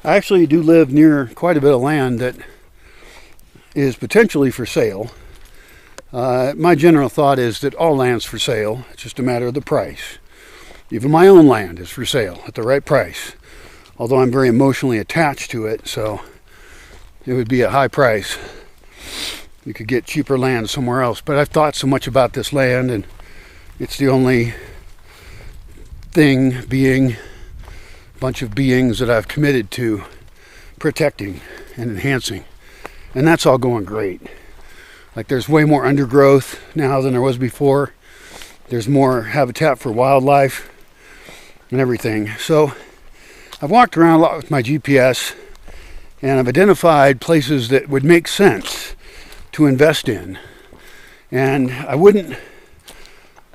I actually do live near quite a bit of land that is potentially for sale. My general thought is that all land's for sale. It's just a matter of the price. Even my own land is for sale at the right price. Although I'm very emotionally attached to it, so it would be a high price. You could get cheaper land somewhere else. But I've thought so much about this land, and it's the only thing, being, bunch of beings that I've committed to protecting and enhancing. And that's all going great. Like, there's way more undergrowth now than there was before. There's more habitat for wildlife and everything. So I've walked around a lot with my GPS, and I've identified places that would make sense to invest in. And I wouldn't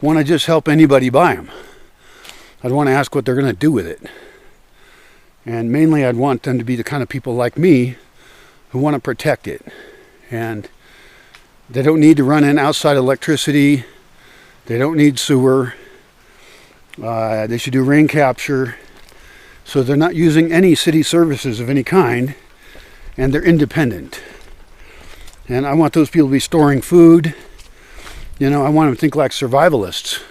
want to just help anybody buy them. I'd want to ask what they're going to do with it. And mainly I'd want them to be the kind of people like me who want to protect it. And they don't need to run in outside electricity. They don't need sewer. They should do rain capture. So they're not using any city services of any kind. And they're independent. And I want those people to be storing food. I want them to think like survivalists.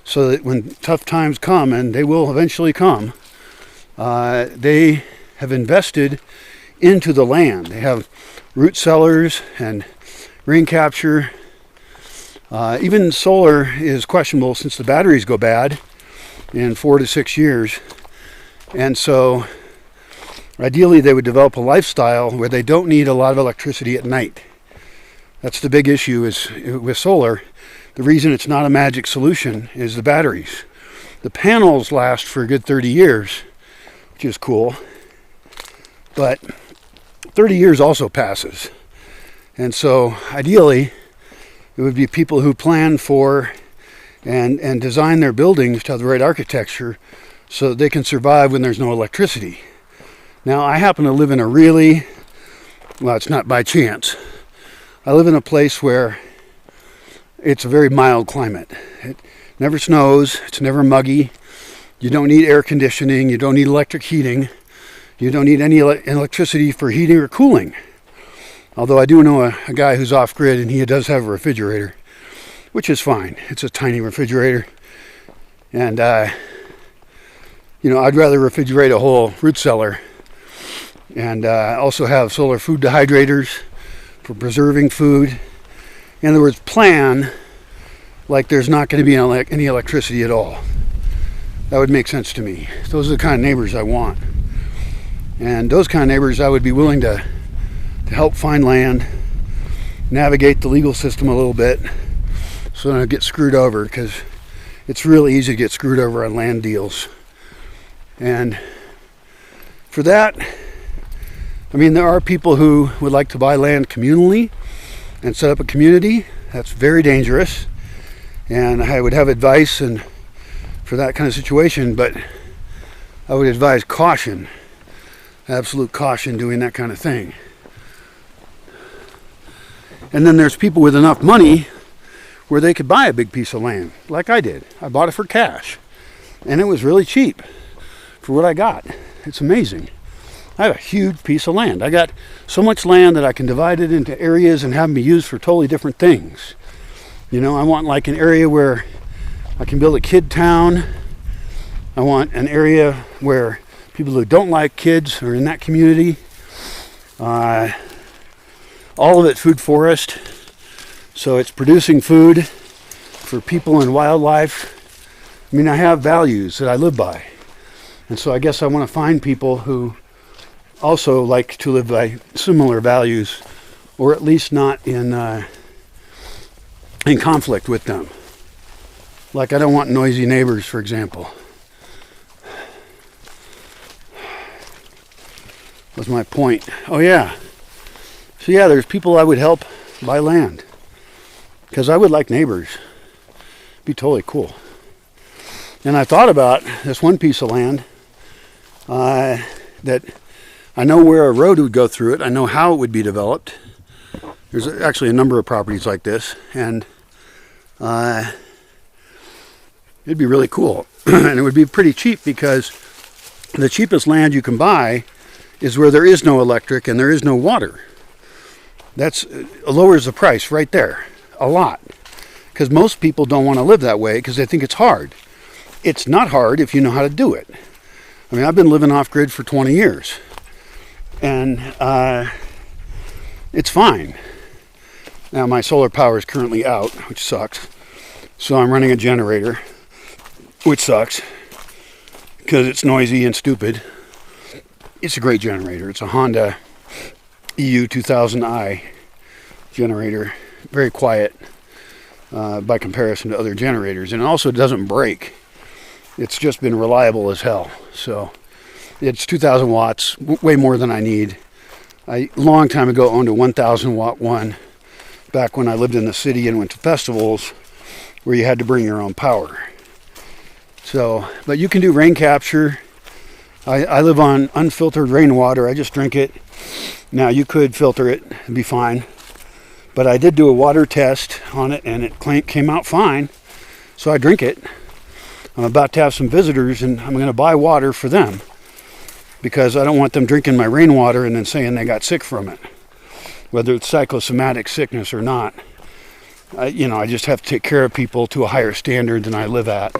So that when tough times come, and they will eventually come, they have invested into the land. They have root cellars and rain capture. Even solar is questionable since the batteries go bad in 4 to 6 years. And so ideally they would develop a lifestyle where they don't need a lot of electricity at night. That's the big issue is with solar. The reason it's not a magic solution is the batteries. The panels last for a good 30 years, which is cool. But 30 years also passes. And so ideally, it would be people who plan for and design their buildings to have the right architecture so that they can survive when there's no electricity. Now, I happen to live in well, it's not by chance. I live in a place where it's a very mild climate. It never snows. It's never muggy. You don't need air conditioning. You don't need electric heating. You don't need any electricity for heating or cooling. Although I do know a guy who's off-grid, and he does have a refrigerator, which is fine. It's a tiny refrigerator. And, I'd rather refrigerate a whole root cellar. And also have solar food dehydrators for preserving food. In other words, plan like there's not going to be any electricity at all. That would make sense to me. Those are the kind of neighbors I want. And those kind of neighbors I would be willing to help find land, navigate the legal system a little bit so I don't get screwed over, because it's really easy to get screwed over on land deals. And for that, there are people who would like to buy land communally and set up a community. That's very dangerous. And I would have advice for that kind of situation, but I would advise caution, absolute caution doing that kind of thing. And then there's people with enough money where they could buy a big piece of land, like I did. I bought it for cash, and it was really cheap for what I got. It's amazing. I have a huge piece of land. I got so much land that I can divide it into areas and have them be used for totally different things. I want like an area where I can build a kid town. I want an area where people who don't like kids are in that community. All of it food forest. So it's producing food for people and wildlife. I have values that I live by. And so I guess I want to find people who also like to live by similar values, or at least not in conflict with them. Like, I don't want noisy neighbors, for example. Was my point. Oh yeah. So yeah, there's people I would help buy land, because I would like neighbors. It'd be totally cool. And I thought about this one piece of land that I know where a road would go through it. I know how it would be developed. There's actually a number of properties like this, and it'd be really cool. And it would be pretty cheap, because the cheapest land you can buy is where there is no electric and there is no water. That's lowers the price right there a lot, because most people don't want to live that way because they think it's hard. It's not hard if you know how to do it. I mean, I've been living off grid for 20 years, and it's fine. Now my solar power is currently out, which sucks, so I'm running a generator, which sucks because it's noisy and stupid. It's a great generator. It's a Honda EU 2000i generator, very quiet by comparison to other generators, and it also doesn't break. It's just been reliable as hell. So it's 2,000 watts, way more than I need. I long time ago owned a 1,000 watt one back when I lived in the city and went to festivals where you had to bring your own power. So, but you can do rain capture. I live on unfiltered rainwater. I just drink it. Now you could filter it and be fine, but I did do a water test on it and it came out fine, so I drink it. I'm about to have some visitors and I'm going to buy water for them because I don't want them drinking my rainwater and then saying they got sick from it, whether it's psychosomatic sickness or not. I just have to take care of people to a higher standard than I live at.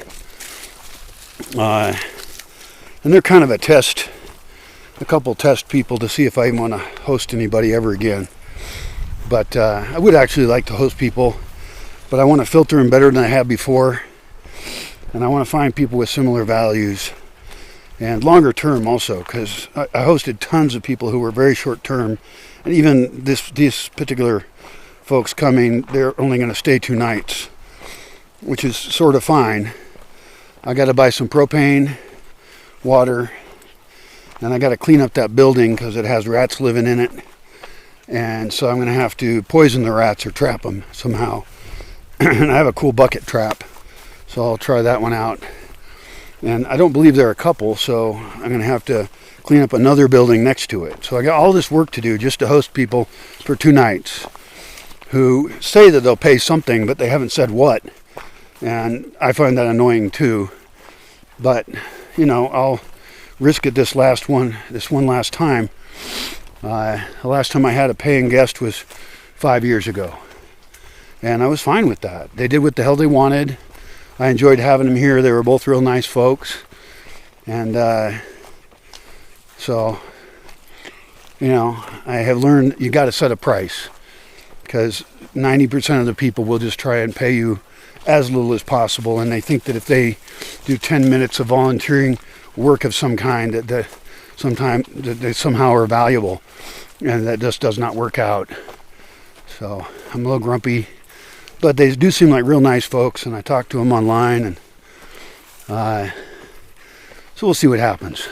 And they're kind of a couple test people to see if I want to host anybody ever again. But I would actually like to host people, but I want to filter them better than I have before. And I want to find people with similar values and longer term also, because I hosted tons of people who were very short term. And even these particular folks coming, they're only going to stay 2 nights, which is sort of fine. I got to buy some propane, water, and I got to clean up that building because it has rats living in it. And so I'm going to have to poison the rats or trap them somehow. And I have a cool bucket trap, so I'll try that one out. And I don't believe there are a couple, so I'm going to have to clean up another building next to it. So I got all this work to do just to host people for 2 nights who say that they'll pay something, but they haven't said what. And I find that annoying too. But, I'll risk it this one last time. The last time I had a paying guest was 5 years ago. And I was fine with that. They did what the hell they wanted. I enjoyed having them here. They were both real nice folks. And so, I have learned you got to set a price. Because 90% of the people will just try and pay you as little as possible. And they think that if they do 10 minutes of volunteering work of some kind, that they somehow are valuable. And that just does not work out. So I'm a little grumpy. But they do seem like real nice folks, and I talk to them online, and so we'll see what happens.